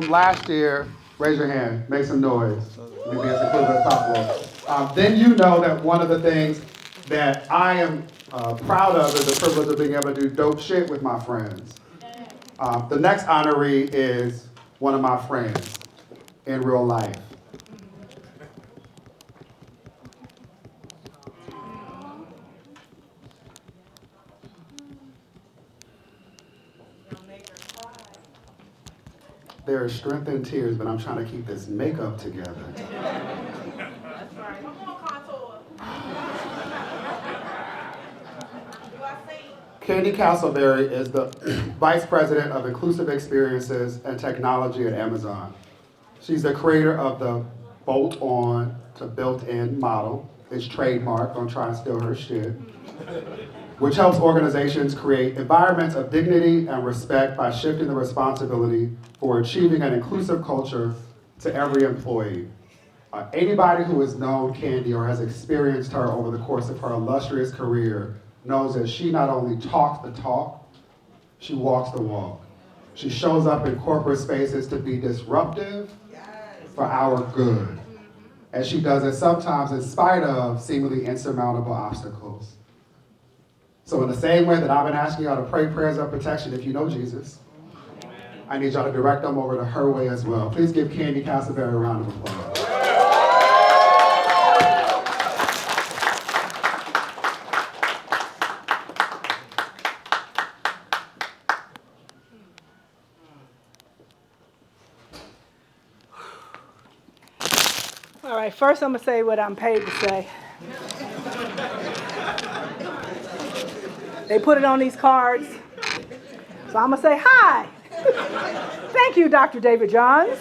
last year, raise your hand, make some noise. Let me be as inclusive as possible. Then you know that one of the things that I am proud of is the privilege of being able to do dope shit with my friends. The next honoree is one of my friends in real life. There is strength in tears, but I'm trying to keep this makeup together. That's right. Come on, Contour. Do I see? Candy Castleberry is the Vice President of Inclusive Experiences and Technology at Amazon. She's the creator of the bolt-on to built-in model. It's trademarked, don't try and steal her shit. Which helps organizations create environments of dignity and respect by shifting the responsibility for achieving an inclusive culture to every employee. Anybody who has known Candy or has experienced her over the course of her illustrious career knows that she not only talks the talk, she walks the walk. She shows up in corporate spaces to be disruptive for our good. And she does it sometimes in spite of seemingly insurmountable obstacles. So in the same way that I've been asking y'all to pray prayers of protection if you know Jesus, I need y'all to direct them over to her way as well. Please give Candy Castleberry a round of applause. All right, first I'm going to say what I'm paid to say. They put it on these cards, so I'm going to say hi. Thank you, Dr. David Johns.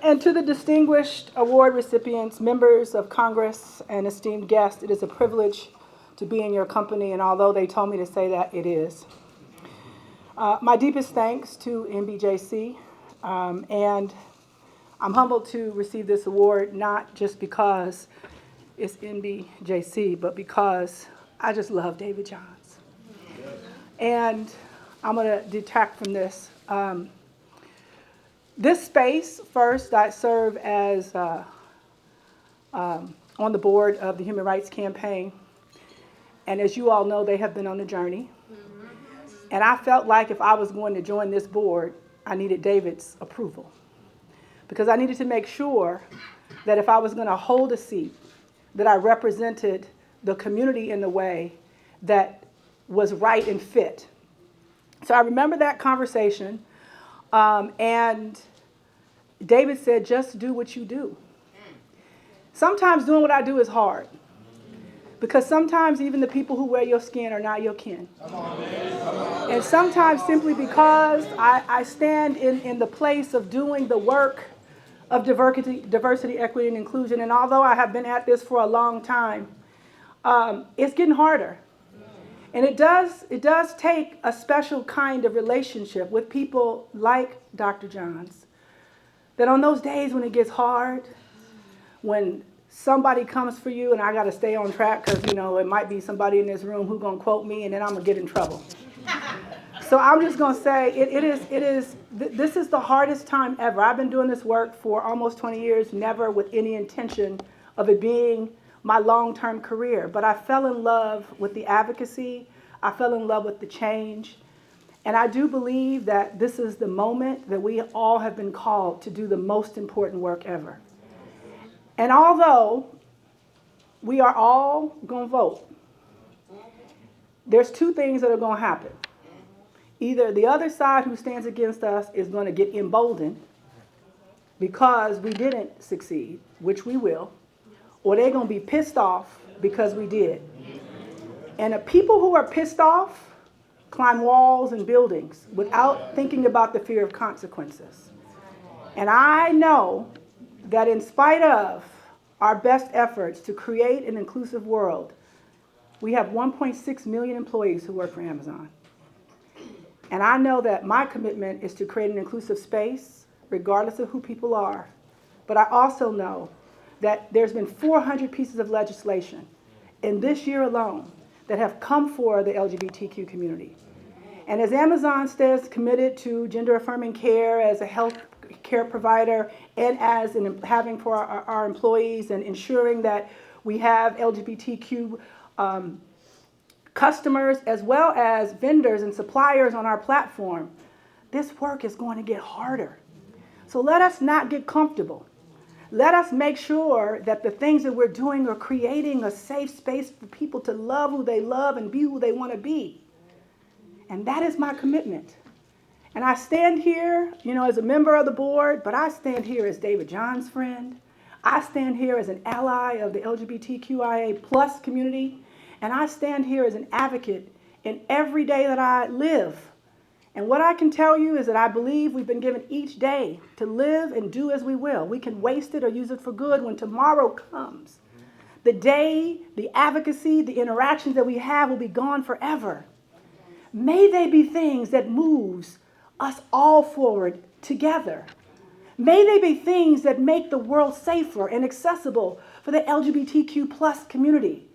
And to the distinguished award recipients, members of Congress, and esteemed guests, it is a privilege to be in your company, and although they told me to say that, it is. My deepest thanks to NBJC, and I'm humbled to receive this award, not just because it's NBJC, but because I just love David Johns. And I'm going to detract from this. This space, first, I serve as on the board of the Human Rights Campaign. And as you all know, they have been on a journey. And I felt like if I was going to join this board, I needed David's approval. Because I needed to make sure that if I was going to hold a seat, that I represented the community in the way that was right and fit. So I remember that conversation, and David said, just do what you do. Sometimes doing what I do is hard, because sometimes even the people who wear your skin are not your kin. And sometimes simply because I stand in the place of doing the work of diversity, equity, and inclusion. And although I have been at this for a long time, it's getting harder. And it does take a special kind of relationship with people like Dr. Johns, that on those days when it gets hard, when somebody comes for you, and I got to stay on track because, it might be somebody in this room who's going to quote me, and then I'm going to get in trouble. So I'm just going to say this is the hardest time ever. I've been doing this work for almost 20 years, never with any intention of it being my long-term career. But I fell in love with the advocacy. I fell in love with the change. And I do believe that this is the moment that we all have been called to do the most important work ever. And although we are all going to vote, there's two things that are going to happen. Either the other side who stands against us is going to get emboldened because we didn't succeed, which we will, or they're going to be pissed off because we did. And the people who are pissed off climb walls and buildings without thinking about the fear of consequences. And I know that in spite of our best efforts to create an inclusive world, we have 1.6 million employees who work for Amazon. And I know that my commitment is to create an inclusive space, regardless of who people are. But I also know that there's been 400 pieces of legislation in this year alone that have come for the LGBTQ community. And as Amazon stays committed to gender affirming care as a health care provider and as having for our employees and ensuring that we have LGBTQ customers as well as vendors and suppliers on our platform, this work is going to get harder. So let us not get comfortable. Let us make sure that the things that we're doing are creating a safe space for people to love who they love and be who they want to be. And that is my commitment. And I stand here, as a member of the board, but I stand here as David John's friend. I stand here as an ally of the LGBTQIA plus community. And I stand here as an advocate in every day that I live. And what I can tell you is that I believe we've been given each day to live and do as we will. We can waste it or use it for good when tomorrow comes. The day, the advocacy, the interactions that we have will be gone forever. May they be things that moves us all forward together. May they be things that make the world safer and accessible for the LGBTQ plus community.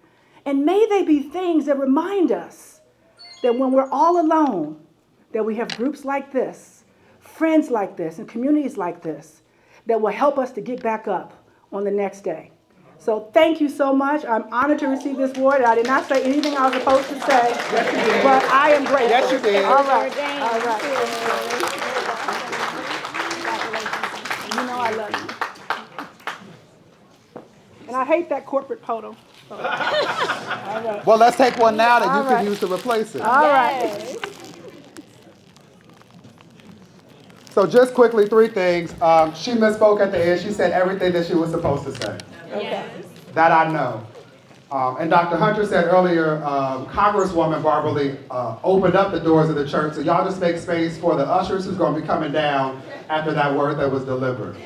And may they be things that remind us that when we're all alone, that we have groups like this, friends like this, and communities like this that will help us to get back up on the next day. So thank you so much. I'm honored to receive this award. I did not say anything I was supposed to say, but I am grateful. Yes, you did. All right. All right. I love you. And I hate that corporate photo. All right. Well, let's take one now that you All right. can use to replace it. All right. So just quickly, 3 things. She misspoke at the end. She said everything that she was supposed to say. Yes. That I know. And Dr. Hunter said earlier, Congresswoman Barbara Lee opened up the doors of the church. So y'all just make space for the ushers who's going to be coming down after that word that was delivered.